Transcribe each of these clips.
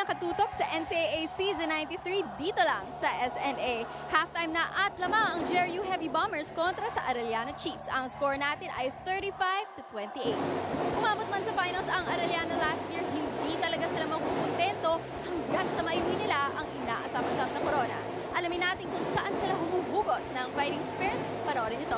nakatutok sa NCAA Season 93 dito lang sa SNA. Halftime na at lamang ang JRU Heavy Bombers kontra sa Arellano Chiefs. Ang score natin ay 35-28. Umabot man sa finals ang Arellano last year, hindi talaga sila magkukontento hanggat sa maiuwi nila ang inaasam-asam na corona. Alamin natin kung saan sila humuhugot ng fighting spirit. Panoorin ito.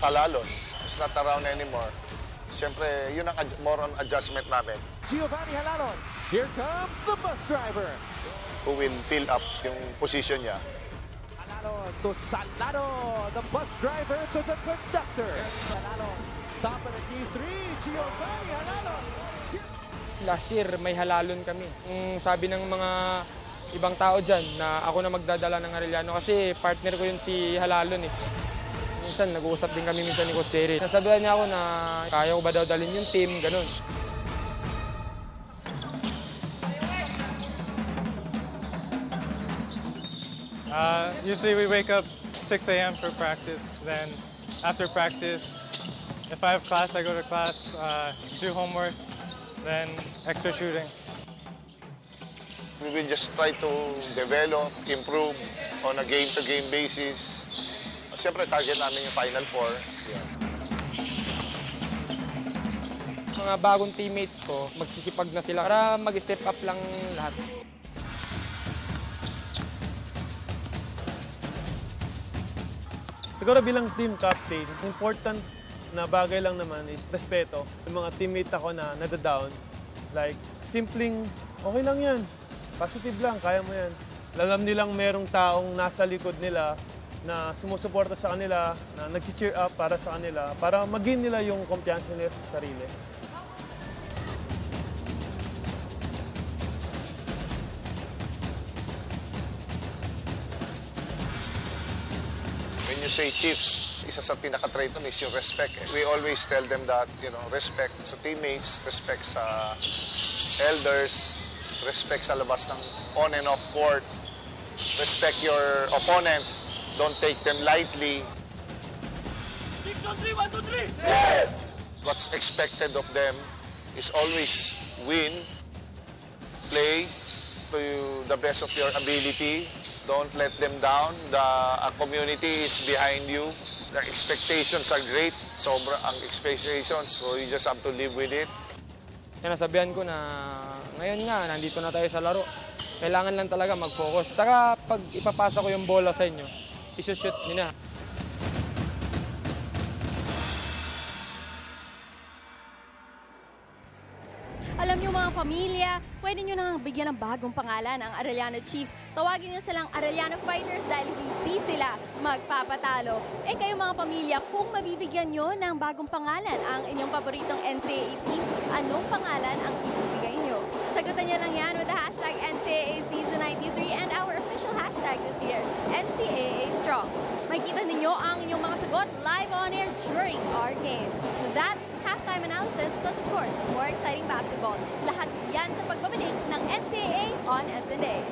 Halalon. It's not around anymore. Siyempre, yun ang more on adjustment namin. Giovanni Halalon. Here comes the bus driver. Who will fill up yung position niya. Halalon to Salado. The bus driver to the conductor. Halalon. Top of the Q3. Giovanni Halalon. Last year, may halalon kami. Sabi ng mga ibang tao dyan na ako na magdadala ng Arellano kasi partner ko yun si Halalon eh. Minsan, nag-uusap din kami minsan ni Coach Jerry. Nasabihan niya ako na kaya ko ba daw dalhin yung team, ganun. Usually we wake up 6 a.m. for practice. Then after practice, if I have class, I go to class, do homework, then extra shooting. We will just try to develop, improve on a game-to-game basis. Siyempre, target namin yung Final Four. Yeah. Mga bagong teammates ko, magsisipag na sila para mag-step up lang lahat. Siguro bilang team captain, important na bagay lang naman is respeto. Yung mga teammate ako na nadadown, like, simpleng, okay lang yan, positive lang, kaya mo yan. Alam nilang merong taong nasa likod nila na sumusuporta sa kanila, na nag-cheer up para sa kanila, para mag-gain nila yung kumpiyansa nila sa sarili. When you say Chiefs, isa sa pinaka-trait nun is yung respect. We always tell them that, you know, respect sa teammates, respect sa elders, respect sa labas ng on and off court, respect your opponent. Don't take them lightly. 6 on 3, 1, 2, 3! Yes! What's expected of them is always win, play to the best of your ability. Don't let them down. The community is behind you. The expectations are great. Sobra ang expectations, so you just have to live with it. Sinasabihan ko na ngayon nga, nandito na tayo sa laro. Kailangan lang talaga mag-focus. Saka pag ipapasa ko yung bola sa inyo, isushoot nyo na. Alam niyo mga pamilya, pwede niyo nang bigyan ng bagong pangalan ang Arellano Chiefs. Tawagin niyo silang Arellano Fighters dahil hindi sila magpapatalo. Eh kayo mga pamilya, kung mabibigyan niyo ng bagong pangalan ang inyong paboritong NCAA team, anong pangalan ang ibibigay niyo? Sagutan niyo lang yan with the hashtag NCAA Season 93 and our official hashtag this year, NCAA Strong. Makikita ninyo ang inyong mga sagot live on air during our game. With that, halftime analysis plus of course, more exciting basketball. Lahat yan sa pagbabalik ng NCAA on SNA.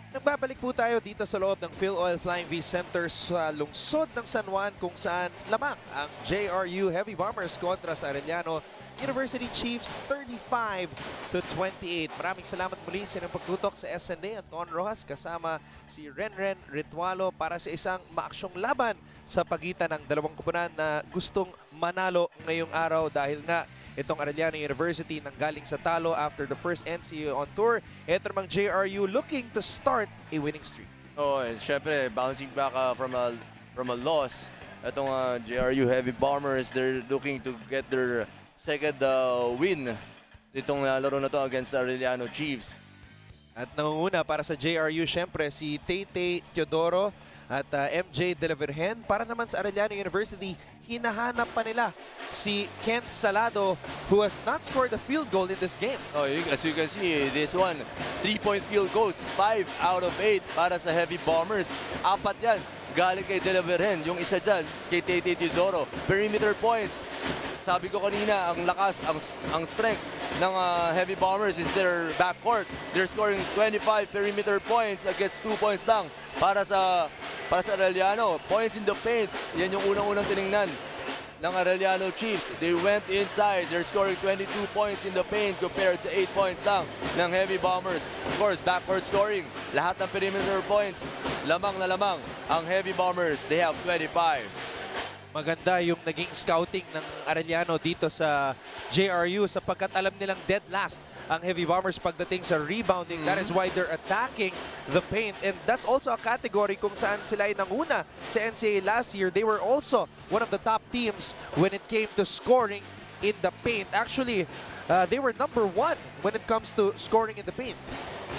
Nagbabalik po tayo dito sa loob ng PhilOil Flying V Center sa lungsod ng San Juan kung saan lamang ang JRU Heavy Bombers kontra sa Arellano University Chiefs 35-28. Maraming salamat muli sa inyong pagtutok sa SNA. Anton Rojas kasama si Renren Ritualo para sa isang maaksyong laban sa pagitan ng dalawang kupunan na gustong manalo ngayong araw dahil nga itong Arellano University nanggaling sa talo after the first NCAA on tour. Ito namang JRU looking to start a winning streak. Oh, syempre bouncing back from a loss. Itong JRU Heavy Bombers, they're looking to get their second win itong laro na to against the Arellano Chiefs. At nangunguna para sa JRU, syempre, si Tay Teodoro at MJ De La Virgen. Para naman sa Arellano University, hinahanap pa nila si Kent Salado, who has not scored a field goal in this game. Oh, as you can see, this one, 3-point field goals, 5 out of 8 para sa Heavy Bombers. 4 yan galing kay De La Virgen, yung isa dyan kay Tay Teodoro. Perimeter points, sabi ko kanina, ang lakas, ang strength ng Heavy Bombers is their backcourt. They're scoring 25 perimeter points against 2 points lang para sa Arellano. Points in the paint, yan yung unang-unang tiningnan ng Arellano Chiefs. They went inside. They're scoring 22 points in the paint compared to 8 points lang ng Heavy Bombers. Of course, backcourt scoring. Lahat ng perimeter points, lamang na lamang ang Heavy Bombers. They have 25. Maganda yung naging scouting ng Arellano dito sa JRU sapagkat alam nilang dead last ang Heavy Bombers pagdating sa rebounding. That is why they're attacking the paint. And that's also a category kung saan sila ay nanguna sa NCAA last year. They were also one of the top teams when it came to scoring in the paint. Actually, they were #1 when it comes to scoring in the paint.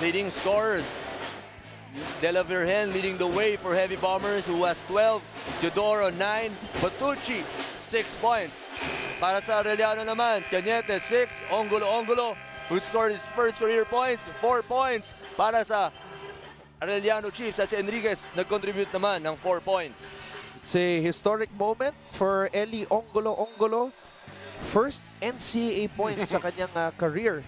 Leading scorers, De La Virgen leading the way for Heavy Bombers, who has 12, Teodoro 9, Batucci 6 points. Para sa Arellano naman, Cañete 6, Ongulo, who scored his first career points, 4 points para sa Arellano Chiefs. At si Enriquez nag-contribute naman ng 4 points. It's a historic moment for Eli Ongulo. First NCAA points sa kanyang career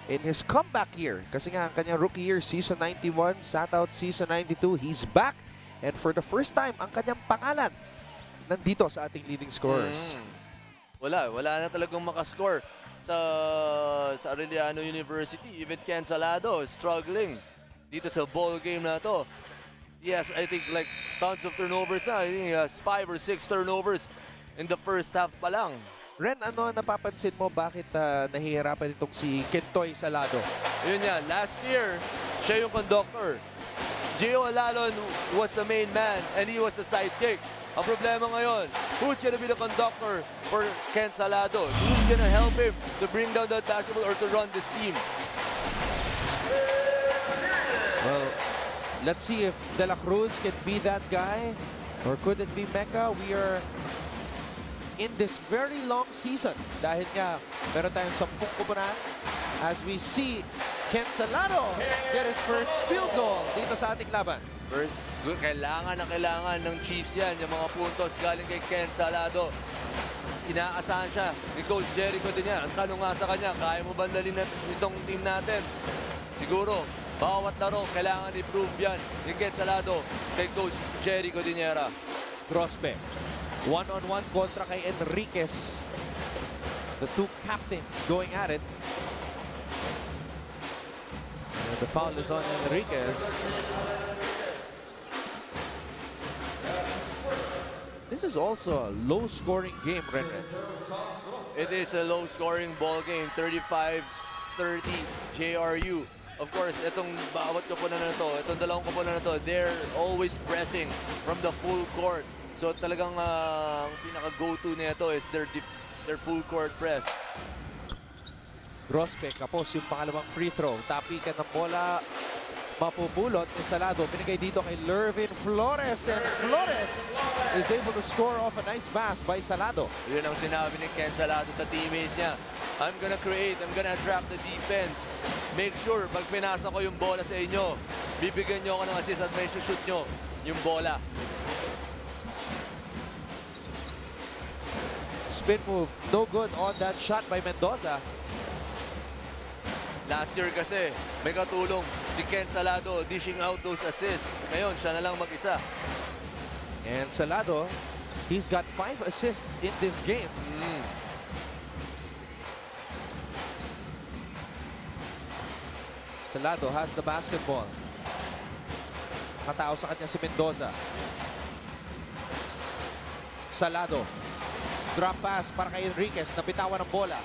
in his comeback year. Kasi nga ang kanyang rookie year, season 91, sat out season 92. He's back. And for the first time, ang kanyang pangalan nandito sa ating leading scorers. Wala na talagang makascore sa Arellano University. Even Ken Salado struggling dito sa ball game na to. Yes, I think like tons of turnovers na. I think he has 5 or 6 turnovers in the first half pa lang. Ren, ano napapansin mo bakit nahihirapan itong si Kentoy Salado? Yun yan, last year, siya yung conductor. Gio Alalon was the main man and he was the sidekick. Ang problema ngayon, who's gonna be the conductor for Ken Salado? Who's gonna help him to bring down the basketball or to run this team? Well, let's see if De La Cruz can be that guy or could it be Mecca? We are in this very long season dahil nga meron tayong 10 kupunan as we see Ken Salado get his first field goal dito sa ating laban. First, kailangan ng Chiefs yan, yung mga puntos galing kay Ken Salado. Inaasahan siya ni Coach Jericho din yan. Ang tanong nga sa kanya, kaya mo bandalin na itong team natin? Siguro, bawat laro, kailangan i-prove yan ni Ken Salado kay Coach Jericho Diniera. Grosbe, one-on-one kontra kay Enriquez. The two captains going at it. And the foul is on Enriquez. This is also a low-scoring game, Renren. It is a low-scoring ball game, 35-30 JRU. Of course, itong bawat koponan na to, itong dalawang koponan na to, they're always pressing from the full court. So talagang ang pinaka-go-to nito is their full court press. Grosbe, kapos yung pangalawang free throw. Tapikan ng bola, mapupulot ni Salado. Binigay dito kay Lervin Flores. And Flores is able to score off a nice pass by Salado. Yun ang sinabi ni Ken Salado sa teammates niya. I'm gonna create, I'm gonna attract the defense. Make sure, pag pinasa ko yung bola sa inyo, bibigyan nyo ako ng assist at may shoot nyo yung bola. Spin move, no good on that shot by Mendoza. Last year kasi, may katulong si Ken Salado dishing out those assists. Ngayon, siya na lang mag-isa. And Salado, he's got 5 assists in this game. Salado has the basketball. Katao sa kanya si Mendoza. Salado. Drop pass para kay Enriquez. Nabitawan ng bola.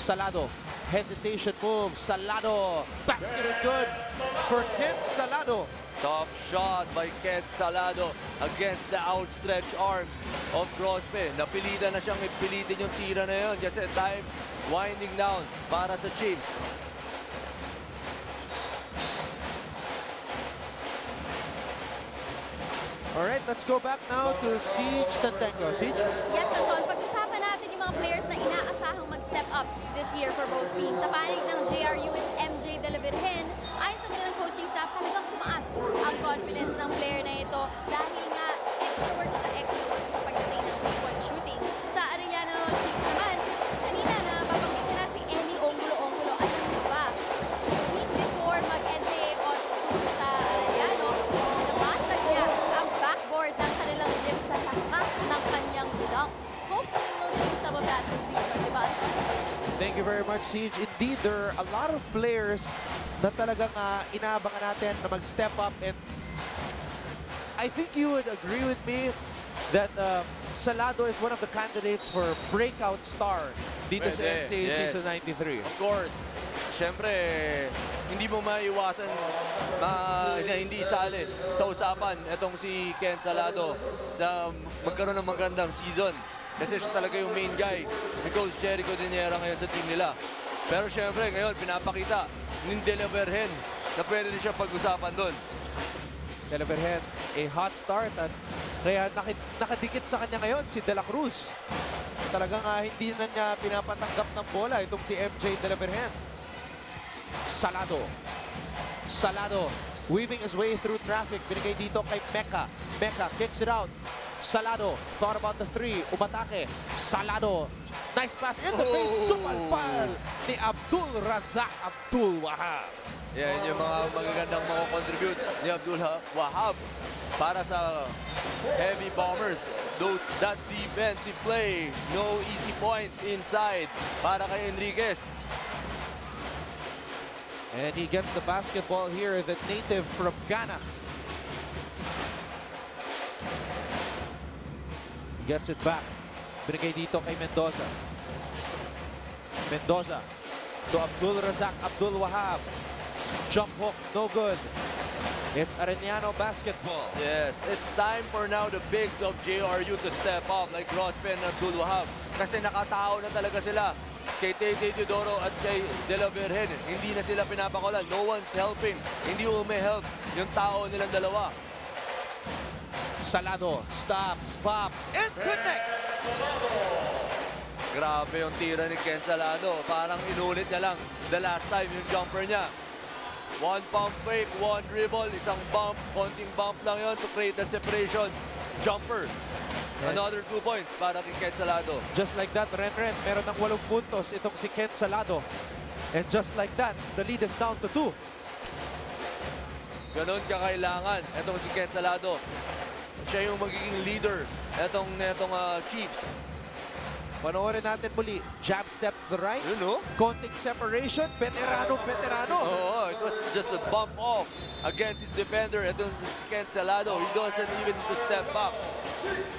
Salado. Hesitation move. Salado. Basket is good for Kent Salado. Tough shot by Kent Salado against the outstretched arms of Grosbe. Napilitan na siyang ipilitin yung tira na yun kasi time winding down para sa Chiefs. Alright, let's go back now to Siege Tantenko. Siege? Yes, Anton, pag-usapan natin yung mga players na inaasahang mag-step up this year for both teams. Sa panig ng JRU, it's MJ De La Virgen. Ayon sa kanilang coaching staff, talagang tumaas ang confidence ng player na ito dahil nga extra work sa pagdating ng 3-point shooting. Sa Arellano Chiefs naman, kanina na babanggit na si Eli Ongulo. Alam mo ba, week before mag-NCAA tour sa Arellano, nabasag niya ang backboard ng kanilang gym sa lakas ng kanyang dunk. Hopefully we'll see some of that this season, di ba? Thank you very much, Siege. Indeed, there are a lot of players na talagang inaabangan natin na mag-step up, and I think you would agree with me that Salado is one of the candidates for breakout star dito sa NCAA Season 93. Of course. Siyempre, hindi mo maiwasan na hindi isali sa usapan itong si Ken Salado na magkaroon ng magandang season. Kasi siya talaga yung main guy ni Coach Jericho Diniera ngayon sa team nila. Pero siyempre, ngayon, pinapakita ni De La Virgen na pwede din siya pag-usapan doon. De La Virgen, a hot start, at kaya nakadikit sa kanya ngayon si De La Cruz. Talagang hindi na niya pinapatanggap ng bola itong si MJ De La Virgen. Salado weaving his way through traffic. Binigay dito kay Mecca. Mecca kicks it out. Salado thought about the three. Umatake. Salado. Nice pass in the face. Sumalpal ni Abdul Razak Abdul Wahab. Yan yung mga magagandang contribute ni Abdul Wahab para sa Heavy Bombers. That defensive play. No easy points inside para kay Enriquez. And he gets the basketball here, the native from Ghana. He gets it back. Binigay dito kay Mendoza. Mendoza to Abdul Razak Abdul Wahab. Jump hook, no good. It's Arellano basketball. Yes, it's time for now the bigs of JRU to step up like Grospe and Abdul Wahab. Kasi nakatao na talaga sila kay Tay Teodoro at kay De La Virgen. Hindi na sila pinapakulan. No one's helping. Hindi mo may help yung tao nilang dalawa. Salado stops, pops, and connects. Grabe yung tira ni Ken Salado. Parang inulit niya lang the last time yung jumper niya. One pump fake, one dribble, isang bump, konting bump lang yon to create that separation. Jumper. Another 2 points para kay Ken Salado. Just like that, Ren, meron ng 8 puntos itong si Ken Salado. And just like that, the lead is down to 2. Ganon kakailangan itong si Ken Salado. Siya yung magiging leader itong Chiefs. Panoorin natin muli. Jab step to the right. You know? Konting separation. Veterano. Oh, it was just a bump off against his defender. Itong si Ken Salado. He doesn't even need to step back.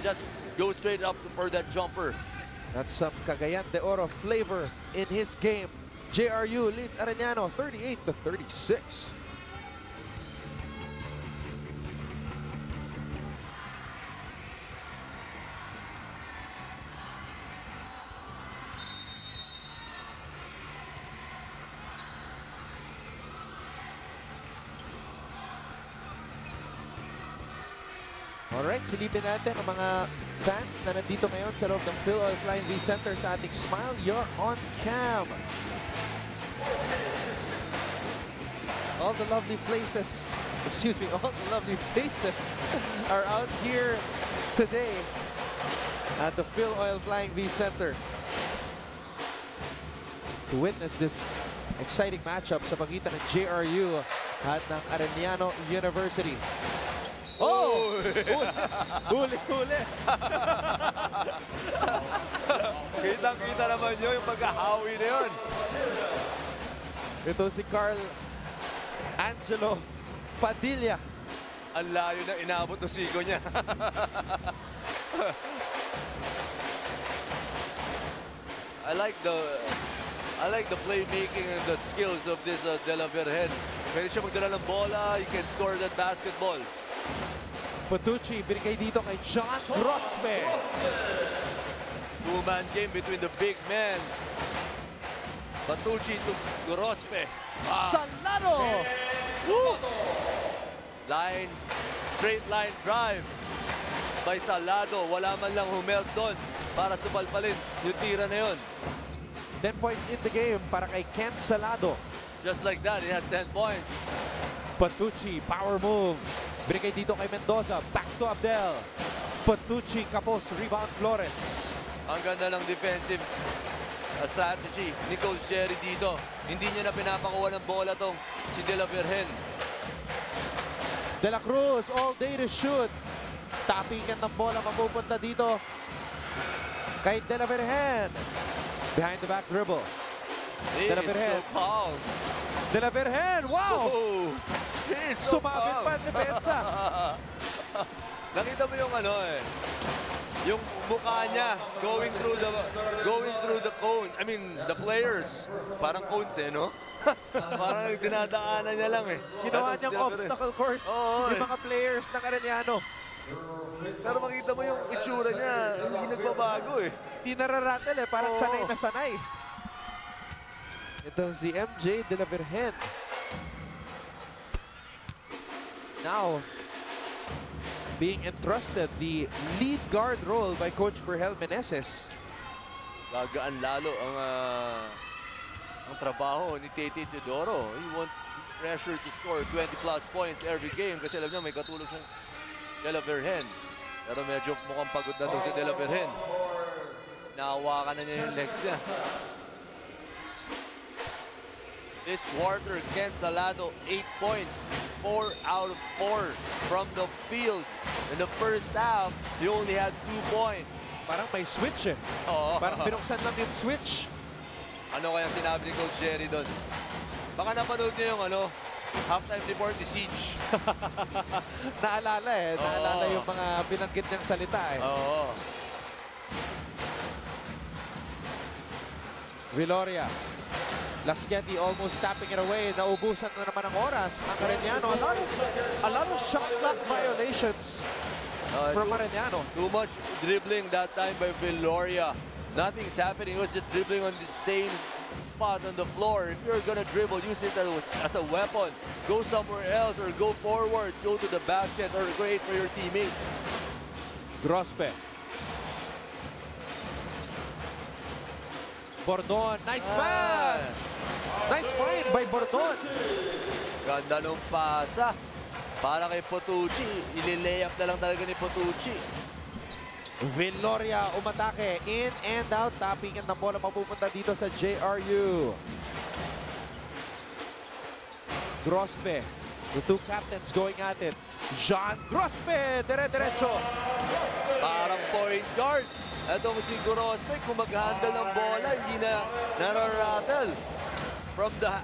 Just go straight up for that jumper. That's some Cagayan de Oro flavor in his game. JRU leads Arellano 38-36. Alright, silipin natin ang mga fans na nandito ngayon sa loob ng Phil Oil Klein V Center sa ating Smile You're on Cam. All the lovely places, all the lovely faces are out here today at the Phil Oil Flying V Center to witness this exciting matchup sa pagitan ng JRU at ng Arellano University. Oh! Huli! Kitang-kita naman nyo yung pagkahawi na yun. Ito si Carl Angelo Padilla. Ang layo na inabot ng sigo niya. I like the playmaking and the skills of this De La Virgen. Pwede siya magdala ng bola, you can score that basketball. Patucci, binigay dito kay John Grospe. Two-man game between the big men. Patucci to Grospe. Salado! Straight line drive. by Salado. Wala man lang humelt doon para supalpalin yung tira na yun. 10 points in the game para kay Kent Salado. Just like that, he has 10 points. Patucci, power move. Binigay dito kay Mendoza. Back to Abdel. Patucci, kapos, rebound Flores. Ang ganda ng defensive strategy ni Coach Jerry dito. Hindi niya na pinapakuha ng bola tong si De La Virgen. De La Cruz, all day to shoot. Tapikan ng bola, mapupunta dito kay De La Virgen. Behind the back dribble. He De La is Virgen. so calm. De La Virgen, wow! Oh, he is so Sumabit calm. pa ang depensa. Nakita mo yung ano eh, yung mukha niya going through the cone. I mean, the players. Parang cones eh, no? Parang dinadaanan niya lang eh. Ginawa Tapos niyang De La Virgen. obstacle course Oo, yung mga players ng Arellano. Pero makita mo yung itsura niya, hindi nagbabago eh. Di nararatel eh, parang Oo. sanay na sanay. Ito si MJ De La Virgen. Now, being entrusted the lead guard role by Coach Berhel Meneses. Gagaan lalo ang trabaho ni Tete Teodoro. He wants pressure to score 20+ points every game kasi alam niya may katulog siyang De La Virgen. Pero medyo mukhang pagod na doon si De La Virgen. Nahawakan na niya yung legs niya. This quarter, Ken Salado, 8 points. 4 out of 4 from the field. In the first half, he only had 2 points. Parang may switch eh. Oo. Parang binuksan lang yung switch. Ano kaya sinabi ni Coach Jerry doon? Baka napanood niyo yung halftime report ni Siege. Naalala eh. Oo. Naalala yung mga binanggit niyang salita eh. Oo. Viloria. Lasqueti almost tapping it away. Naubusan na naman ang oras. Ang Arellano, a lot of shot clock violations from Arellano. Too much dribbling that time by Viloria. Nothing's happening. It was just dribbling on the same spot on the floor. If you're gonna dribble, use it as a weapon. Go somewhere else or go forward. Go to the basket or create for your teammates. Grospe. Bordon, nice pass! Nice find by Bordon. Ganda nung pasa. Para kay Potucci. Ililay-up na lang talaga ni Potucci. Viloria umatake. In and out. Tappingan ng bola mapupunta dito sa JRU. Grospe. The two captains going at it. John Grospe. Dire-diretso. Parang point guard. Itong si Grospe, kung mag-handle ng bola, hindi na nararattle. From the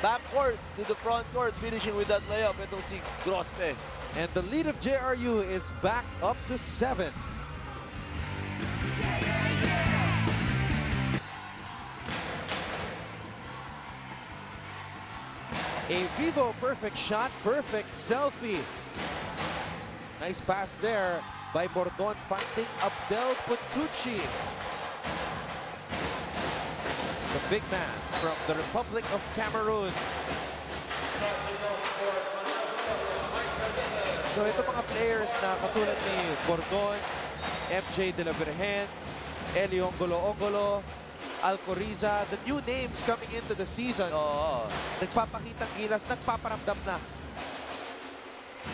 backcourt to the front court, finishing with that layup. Itong si Grospe. And the lead of JRU is back up to 7. A Vivo perfect shot, perfect selfie. Nice pass there by Bordon, finding Abdel Patucci. The big man from the Republic of Cameroon. So ito mga players na katulad ni Bordon, MJ De La Virgen, Eli Ongolo, Alcoriza, the new names coming into the season. Oo. Nagpapakitang gilas, nagpaparamdam na.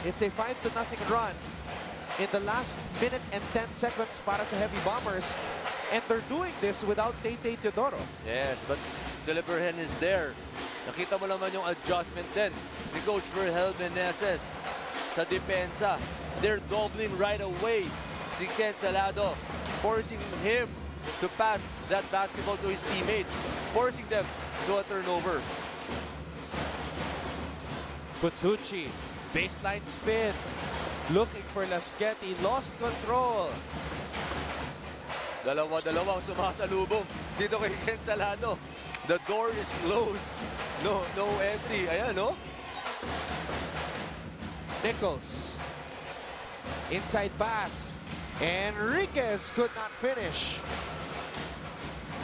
It's a 5-0 run in the last minute and 10 seconds para sa Heavy Bombers. And they're doing this without Tete Teodoro. Yes, but De La Virgen is there. Nakita mo naman yung adjustment din ni Coach Berhel Meneses sa depensa. They're doubling right away si Ken Salado, forcing him to pass that basketball to his teammates, forcing them to a turnover. Patucci, baseline spin, looking for Lasqueti, lost control. Dalawa-dalawang sumasalubong dito kay Ken Salado. The door is closed. No entry. Ayan, no? Nichols, inside pass. Enriquez could not finish.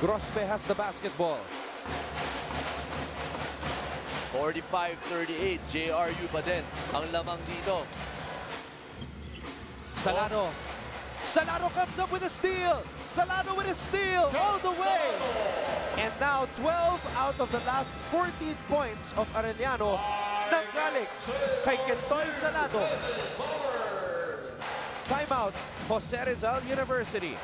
Grospe has the basketball. 45-38, JRU pa din ang lamang dito. Salado. Salado comes up with a steal. Salado with a steal all the way. And now 12 out of the last 14 points of Arellano nanggaling kay Kentoy Salado. Timeout, Jose Rizal University.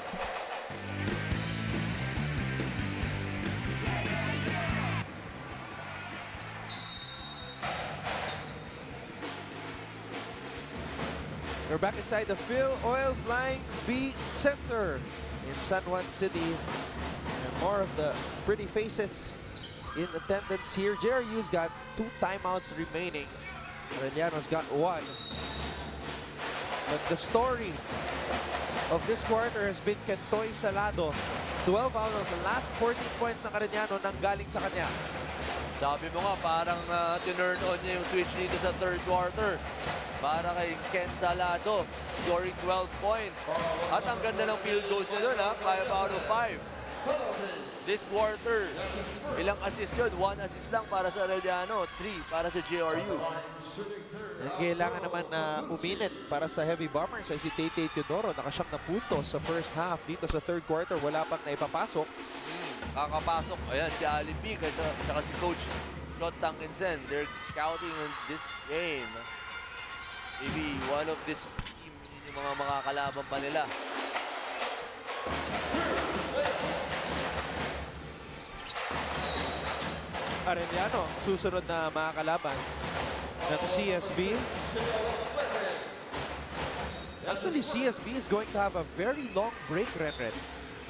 We're back inside the Phil Oil Flying V Center in San Juan City. And more of the pretty faces in attendance here. JRU's got 2 timeouts remaining. Arellano's got 1. But the story of this quarter has been Kentoy Salado. 12 out of the last 14 points ng Arellano nanggaling sa kanya. Sabi mo nga, parang tinurn on niya yung switch dito sa third quarter. Para kay Ken Salado, scoring 12 points. At ang ganda ng field goals niya doon, 5 out of 5. This quarter, ilang assist yun? 1 assist lang para sa Arellano, 3 para sa JRU. Kailangan naman na uminit para sa Heavy Bombers ay si Tay-Tay Teodoro. Nakasyam na puntos sa first half. Dito sa third quarter, wala pang naipapasok. Kakapasok, ayan, si Ali Pic at saka si Coach Shot Tankinsen. They're scouting on this game. Maybe one of this team, yung mga makakalaban pa nila. Arellano, susunod na makakalaban ng CSB. Actually, CSB is going to have a very long break, Renren.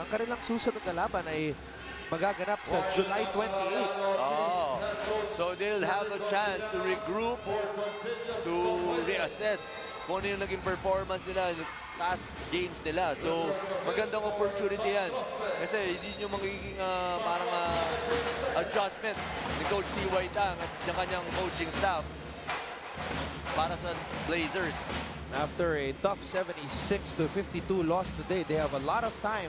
Ang kanilang susunod na laban ay magaganap sa July 28. Oh, so they'll have a chance to regroup, to reassess kung ano yung naging performance nila, yung past games nila. So, magandang opportunity yan. Kasi hindi nyo magiging parang adjustment ni Coach T.Y. Tang at ng kanyang coaching staff para sa Blazers. After a tough 76-52 loss today, they have a lot of time.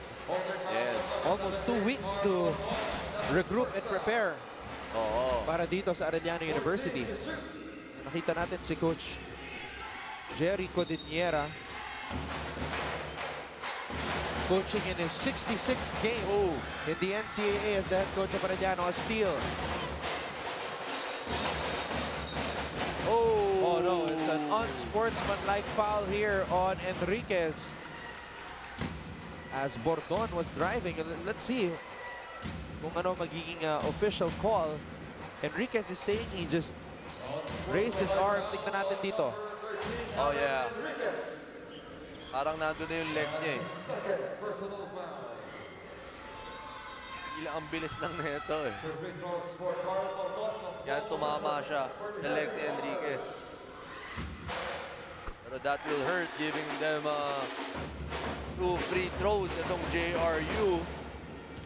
Yes. Almost 2 weeks to regroup and prepare para dito sa Arellano University. Nakita natin si Coach Jerry Codiniera coaching in his 66th game in the NCAA as the head coach of Arellano. A steal. Oh no, it's an unsportsmanlike foul here on Enriquez. As Bordon was driving, let's see kung ano magiging official call. Enriquez is saying he just raised his arm. Tingnan natin dito. Oh yeah. Parang nandun na yung leg niya eh. Ang bilis ng neto eh. Yan, tumama siya sa leg si Enriquez. Pero that will hurt, giving them 2 free throws itong JRU.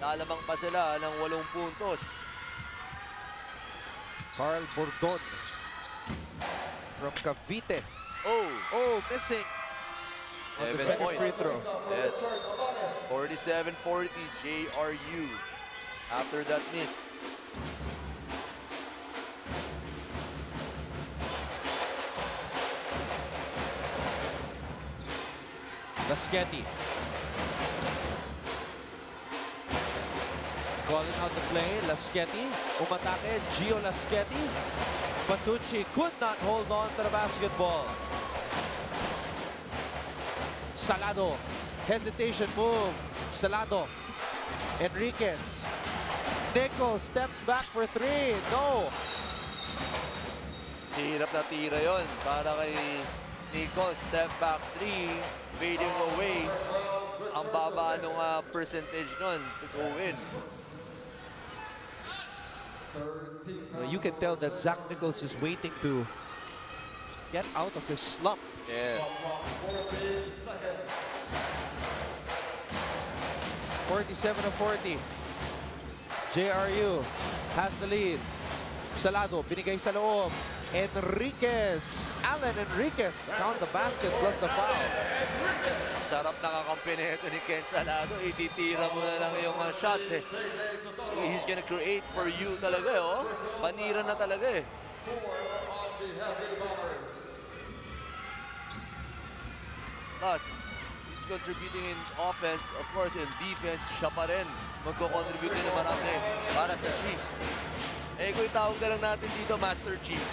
Lalamang pa sila ng 8 puntos. Carl Bordon from Cavite. Oh, missing on the 7 second points. free throw. Yes. 47-40 JRU after that miss. Laschetti calling out the play. Laschetti umatake. Gio Laschetti. Batucci could not hold on to the basketball. Salado, hesitation move. Salado, Enriquez. Nichols steps back for 3. No. Hirap na tira yon para kay Nichols. Step back 3, fading away. Ang baba nung percentage nun to go in. You can tell that Zach Nichols is waiting to get out of his slump. Yes. 47-40. JRU has the lead. Salado, binigay sa loob. Enriquez. Alan Enriquez. Count the basket plus the foul. Sarap nakakampi na ito ni Ken Salado. Ititira mo na lang yung shot eh. He's gonna create for you talaga eh, oh. Panira na talaga eh. plus he's contributing in offense. Of course, in defense, siya pa rin magko-contribute din na marami para sa Chiefs. Eh, kung itawag na lang natin dito, Master Chief.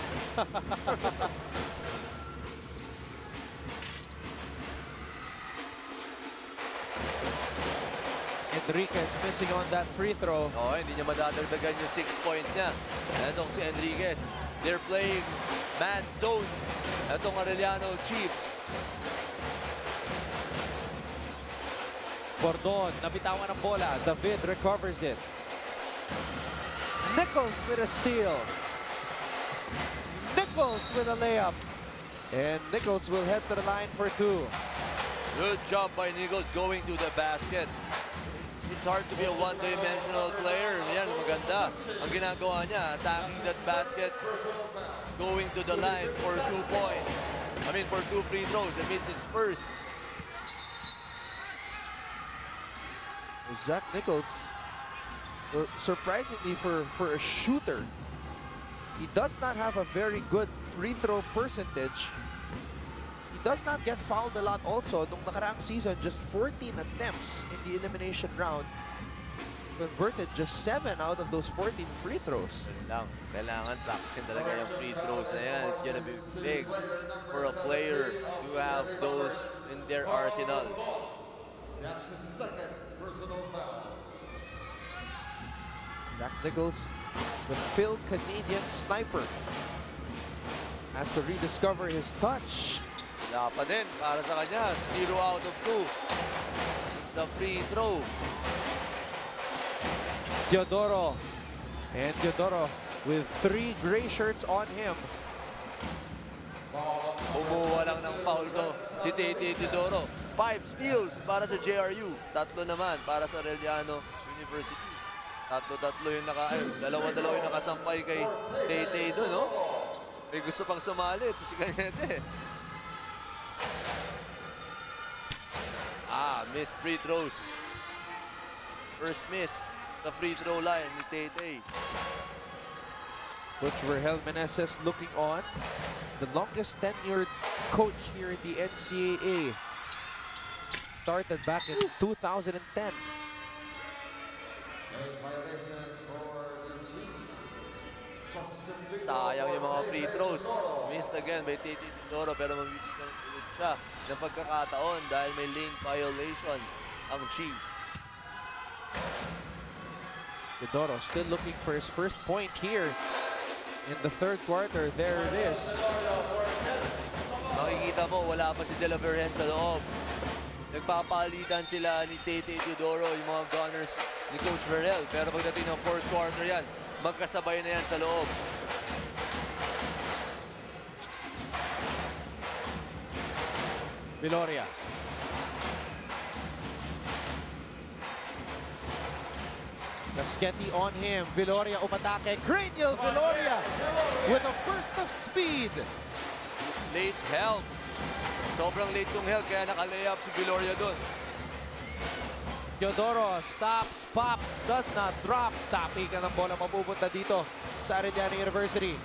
Enriquez missing on that free throw. Oh, hindi niya madadagdagan yung 6 points niya. Etong si Enriquez. They're playing man zone. Etong Arellano Chiefs. Bordon, nabitawan ng bola. David recovers it. Nichols with a steal. Nichols with a layup. And Nichols will head to the line for 2. Good job by Nichols going to the basket. It's hard to be a one-dimensional player. Yan, maganda. Ang ginagawa niya, attacking that basket, going to the line for 2 points. I mean, for 2 free throws. He misses first. Zach Nichols, surprisingly for a shooter, he does not have a very good free throw percentage. He does not get fouled a lot also. Nung nakaraang season, just 14 attempts in the elimination round. Converted just 7 out of those 14 free throws. Kailangan practicing talaga yung free throws na yan. It's gonna be big for a player to have those in their arsenal. That's the second personal foul. Zach Nichols, the Phil Canadian sniper, has to rediscover his touch. Wala pa din para sa kanya. 0 out of 2. The free throw. Teodoro. And Teodoro with 3 gray shirts on him. Bumuha lang ng foul to si Tete Teodoro. 5 steals para sa JRU. 3 naman para sa Arellano University. Tatlo yung dalawa-dalawa yung nakasampay kay Tete doon, no? May gusto pang sumali. Ito si Cañete. Missed free throws. First miss. The free throw line ni Tete. Coach Vergel Meneses looking on. The longest tenured coach here in the NCAA. Started back in 2010. Sayang yung mga free throws. Missed again by Tete Teodoro pero mabibigyan ulit siya ng pagkakataon dahil may lane violation ang Chiefs. Teodoro still looking for his first point here in the third quarter. There it is. Makikita mo, wala pa si De La Vergen sa loob. Nagpapalitan sila ni Tete Teodoro, yung mga gunners ni Coach Vergel. Pero pagdating ng fourth quarter yan, magkasabay na yan sa loob. Viloria. Casquetti on him. Viloria umatake. Cranial Viloria with a burst of speed. Late help. Sobrang late yung help kaya naka-layup si Viloria doon. Teodoro stops, pops, does not drop. Tapi ka ng bola mapupunta dito sa Arellano University.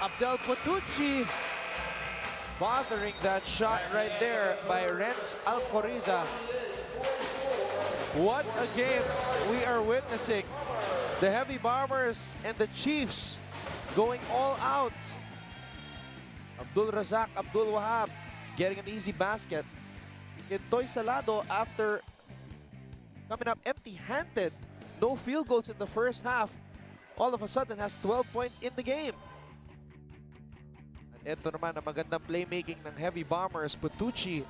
Abdel Potucci bothering that shot right there by Renz Alcoriza. What a game we are witnessing. The Heavy Bombers and the Chiefs going all out. Abdul Razak, Abdul Wahab getting an easy basket. Kentoy Salado, after coming up empty-handed, no field goals in the first half, all of a sudden has 12 points in the game. At ito naman ang magandang playmaking ng Heavy Bombers. Potucci,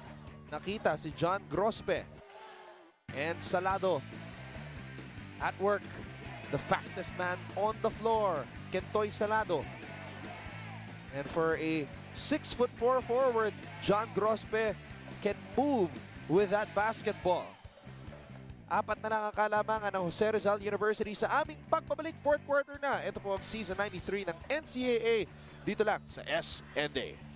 nakita si John Grospe. And Salado at work. The fastest man on the floor, Kentoy Salado. And for a 6'4" forward, John Grospe can move with that basketball. 4 na lang ang kalamangan ng Jose Rizal University sa aming pagbabalik. Fourth quarter na. Ito po ang Season 93 ng NCAA. Dito lang sa SNA.